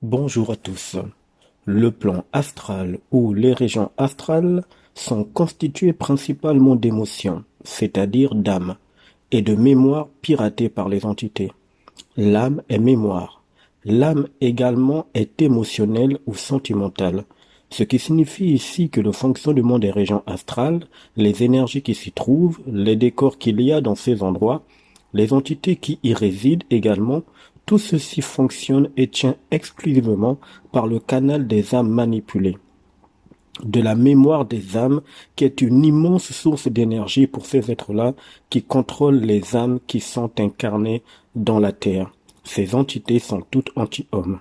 Bonjour à tous. Le plan astral ou les régions astrales sont constituées principalement d'émotions, c'est-à-dire d'âmes, et de mémoires piratées par les entités. L'âme est mémoire. L'âme également est émotionnelle ou sentimentale, ce qui signifie ici que le fonctionnement des régions astrales, les énergies qui s'y trouvent, les décors qu'il y a dans ces endroits, les entités qui y résident également, tout ceci fonctionne et tient exclusivement par le canal des âmes manipulées, de la mémoire des âmes qui est une immense source d'énergie pour ces êtres-là qui contrôlent les âmes qui sont incarnées dans la terre. Ces entités sont toutes anti-hommes.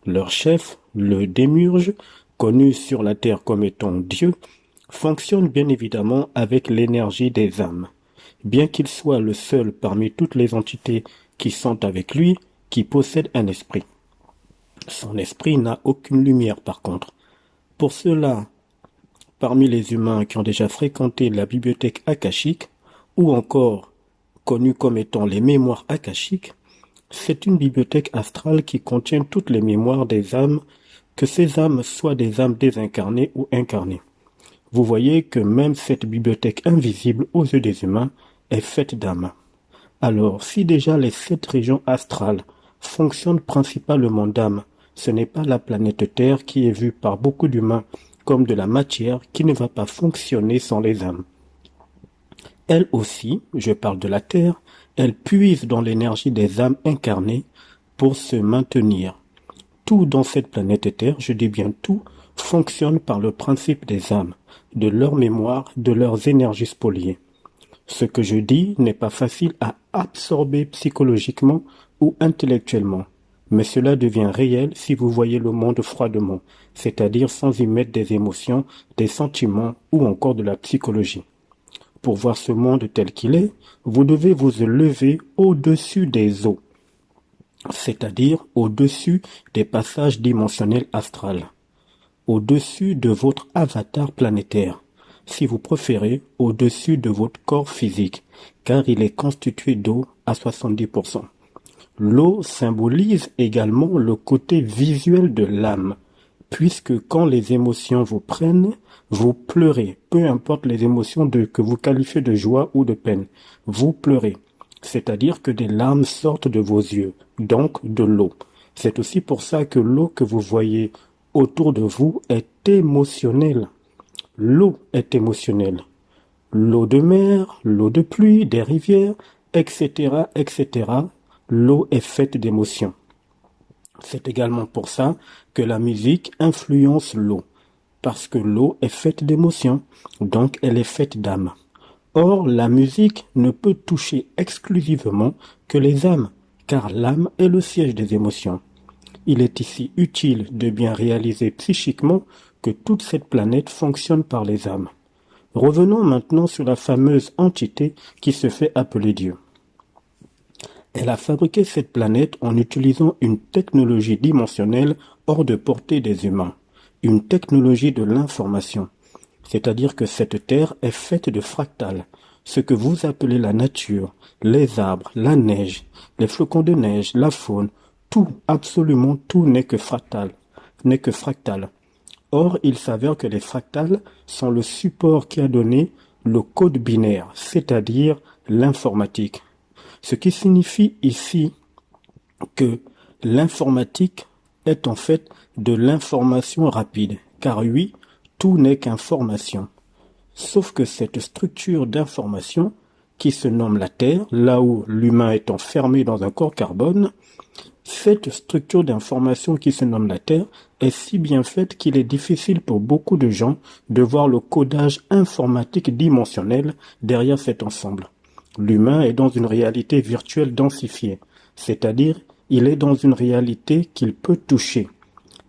Leur chef, le démiurge, connu sur la terre comme étant Dieu, fonctionne bien évidemment avec l'énergie des âmes. Bien qu'il soit le seul parmi toutes les entités qui sont avec lui, qui possède un esprit. Son esprit n'a aucune lumière par contre. Pour cela, parmi les humains qui ont déjà fréquenté la bibliothèque akashique, ou encore connue comme étant les mémoires akashiques, c'est une bibliothèque astrale qui contient toutes les mémoires des âmes, que ces âmes soient des âmes désincarnées ou incarnées. Vous voyez que même cette bibliothèque invisible aux yeux des humains est faite d'âmes. Alors, si déjà les 7 régions astrales fonctionnent principalement d'âmes, ce n'est pas la planète Terre qui est vue par beaucoup d'humains comme de la matière qui ne va pas fonctionner sans les âmes. Elle aussi, je parle de la Terre, elle puise dans l'énergie des âmes incarnées pour se maintenir. Tout dans cette planète Terre, je dis bien tout, fonctionne par le principe des âmes, de leur mémoire, de leurs énergies spoliées. Ce que je dis n'est pas facile à absorber psychologiquement ou intellectuellement, mais cela devient réel si vous voyez le monde froidement, c'est-à-dire sans y mettre des émotions, des sentiments ou encore de la psychologie. Pour voir ce monde tel qu'il est, vous devez vous lever au-dessus des eaux, c'est-à-dire au-dessus des passages dimensionnels astrales, au-dessus de votre avatar planétaire, si vous préférez, au-dessus de votre corps physique, car il est constitué d'eau à 70%. L'eau symbolise également le côté visuel de l'âme, puisque quand les émotions vous prennent, vous pleurez, peu importe les émotions que vous qualifiez de joie ou de peine, vous pleurez. C'est-à-dire que des larmes sortent de vos yeux, donc de l'eau. C'est aussi pour ça que l'eau que vous voyez autour de vous est émotionnelle. L'eau est émotionnelle. L'eau de mer, l'eau de pluie, des rivières, etc., etc. L'eau est faite d'émotions. C'est également pour ça que la musique influence l'eau, parce que l'eau est faite d'émotions, donc elle est faite d'âme. Or, la musique ne peut toucher exclusivement que les âmes, car l'âme est le siège des émotions. Il est ici utile de bien réaliser psychiquement que toute cette planète fonctionne par les âmes. Revenons maintenant sur la fameuse entité qui se fait appeler Dieu. Elle a fabriqué cette planète en utilisant une technologie dimensionnelle hors de portée des humains, une technologie de l'information. C'est-à-dire que cette Terre est faite de fractales, ce que vous appelez la nature, les arbres, la neige, les flocons de neige, la faune, tout, absolument tout n'est que fractal, n'est que fractal. Or, il s'avère que les fractales sont le support qui a donné le code binaire, c'est-à-dire l'informatique. Ce qui signifie ici que l'informatique est en fait de l'information rapide, car oui, tout n'est qu'information. Sauf que cette structure d'information, qui se nomme la Terre, là où l'humain est enfermé dans un corps carbone, cette structure d'information qui se nomme la Terre est si bien faite qu'il est difficile pour beaucoup de gens de voir le codage informatique dimensionnel derrière cet ensemble. L'humain est dans une réalité virtuelle densifiée, c'est-à-dire il est dans une réalité qu'il peut toucher.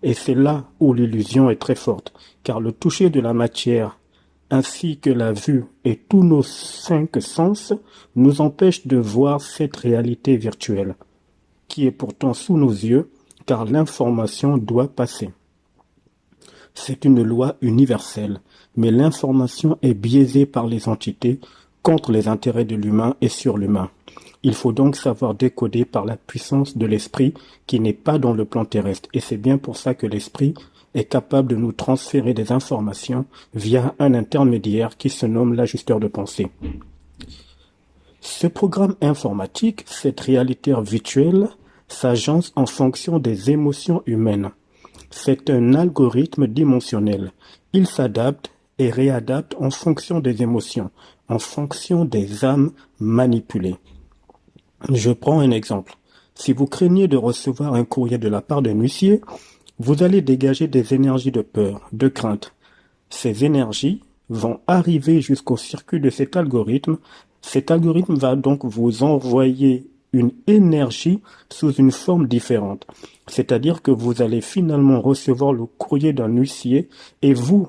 Et c'est là où l'illusion est très forte, car le toucher de la matière, ainsi que la vue et tous nos 5 sens, nous empêchent de voir cette réalité virtuelle, qui est pourtant sous nos yeux, car l'information doit passer. C'est une loi universelle, mais l'information est biaisée par les entités, contre les intérêts de l'humain et sur l'humain. Il faut donc savoir décoder par la puissance de l'esprit qui n'est pas dans le plan terrestre. Et c'est bien pour ça que l'esprit est capable de nous transférer des informations via un intermédiaire qui se nomme l'ajusteur de pensée. Ce programme informatique, cette réalité virtuelle, s'agence en fonction des émotions humaines. C'est un algorithme dimensionnel. Il s'adapte et réadapte en fonction des émotions, en fonction des âmes manipulées. Je prends un exemple. Si vous craignez de recevoir un courrier de la part d'un huissier, vous allez dégager des énergies de peur, de crainte. Ces énergies vont arriver jusqu'au circuit de cet algorithme. Cet algorithme va donc vous envoyer une énergie sous une forme différente. C'est-à-dire que vous allez finalement recevoir le courrier d'un huissier et vous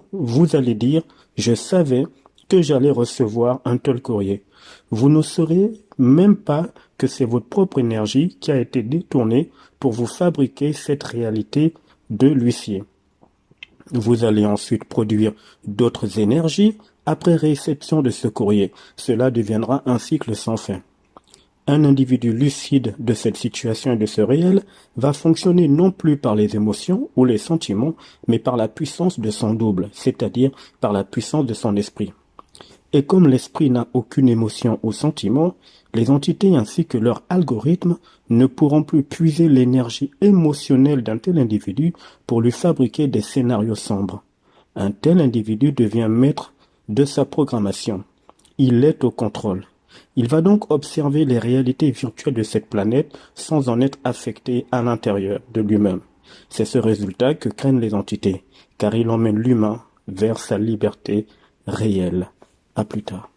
allez dire « Je savais que j'allais recevoir un tel courrier ». Vous ne saurez même pas que c'est votre propre énergie qui a été détournée pour vous fabriquer cette réalité de l'huissier. Vous allez ensuite produire d'autres énergies après réception de ce courrier. Cela deviendra un cycle sans fin. Un individu lucide de cette situation et de ce réel va fonctionner non plus par les émotions ou les sentiments, mais par la puissance de son double, c'est-à-dire par la puissance de son esprit. Et comme l'esprit n'a aucune émotion ou sentiment, les entités ainsi que leur algorithme ne pourront plus puiser l'énergie émotionnelle d'un tel individu pour lui fabriquer des scénarios sombres. Un tel individu devient maître de sa programmation. Il est au contrôle. Il va donc observer les réalités virtuelles de cette planète sans en être affecté à l'intérieur de lui-même. C'est ce résultat que craignent les entités, car il emmène l'humain vers sa liberté réelle. À plus tard.